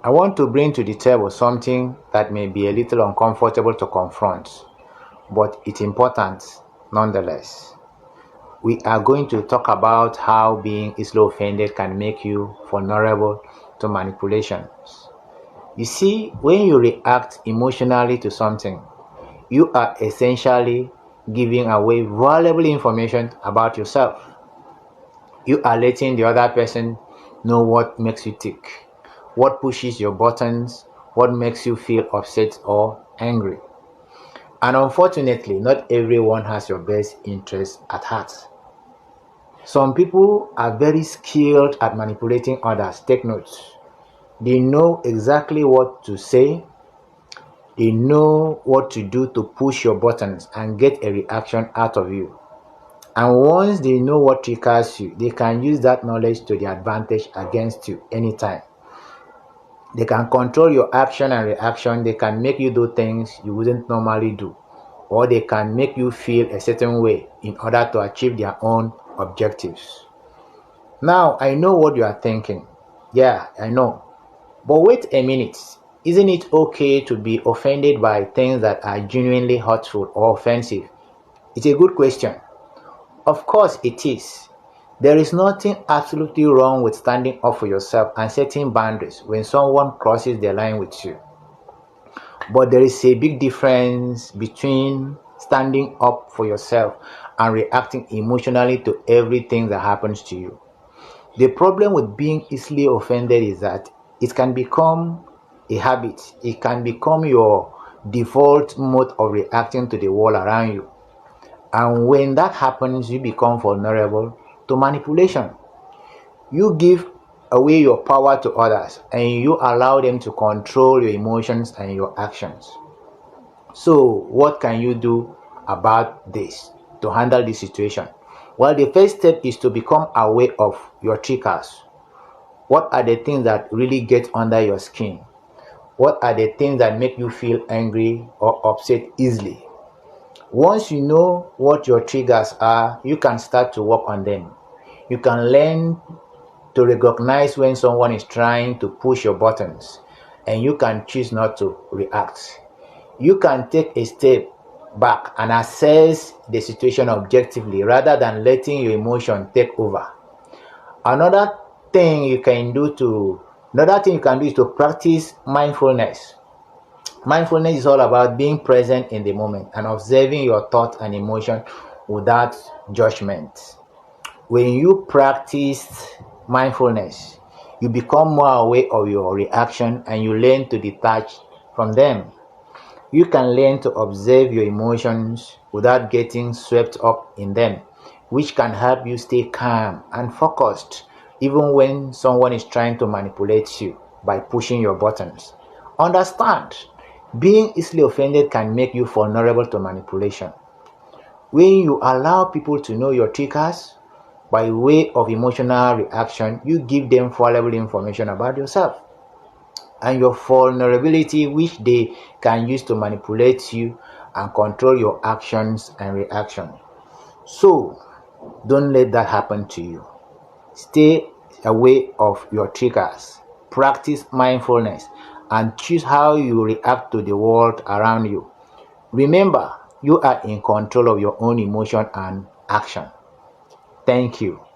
I want to bring to the table something that may be a little uncomfortable to confront, but it's important nonetheless. We are going to talk about how being easily offended can make you vulnerable to manipulations. You see, when you react emotionally to something, you are essentially giving away valuable information about yourself. You are letting the other person know what makes you tick, what pushes your buttons, what makes you feel upset or angry. And unfortunately, not everyone has your best interest at heart. Some people are very skilled at manipulating others. Take notes. They know exactly what to say, they know what to do to push your buttons and get a reaction out of you. And once they know what triggers you, they can use that knowledge to their advantage against you anytime. They can control your action and reaction. They can make you do things you wouldn't normally do. Or they can make you feel a certain way in order to achieve their own objectives. Now, I know what you are thinking. Yeah, I know. But wait a minute. Isn't it okay to be offended by things that are genuinely hurtful or offensive? It's a good question. Of course it is. There is nothing absolutely wrong with standing up for yourself and setting boundaries when someone crosses the line with you. But there is a big difference between standing up for yourself and reacting emotionally to everything that happens to you. The problem with being easily offended is that it can become a habit. It can become your default mode of reacting to the world around you. And when that happens, you become vulnerable to manipulation. You give away your power to others and you allow them to control your emotions and your actions. So, what can you do about this to handle this situation? Well, the first step is to become aware of your triggers. What are the things that really get under your skin? What are the things that make you feel angry or upset easily? Once you know what your triggers are, you can start to work on them. You can learn to recognize when someone is trying to push your buttons and you can choose not to react. You can take a step back and assess the situation objectively rather than letting your emotion take over. Another thing you can do to Another thing you can do is to practice mindfulness. Mindfulness is all about being present in the moment and observing your thoughts and emotions without judgment. When you practice mindfulness, you become more aware of your reaction and you learn to detach from them. You can learn to observe your emotions without getting swept up in them, which can help you stay calm and focused even when someone is trying to manipulate you by pushing your buttons. Understand, being easily offended can make you vulnerable to manipulation. When you allow people to know your triggers by way of emotional reaction, you give them valuable information about yourself and your vulnerability, which they can use to manipulate you and control your actions and reactions. So, don't let that happen to you. Stay aware of your triggers, practice mindfulness, and choose how you react to the world around you. Remember, you are in control of your own emotion and action. Thank you.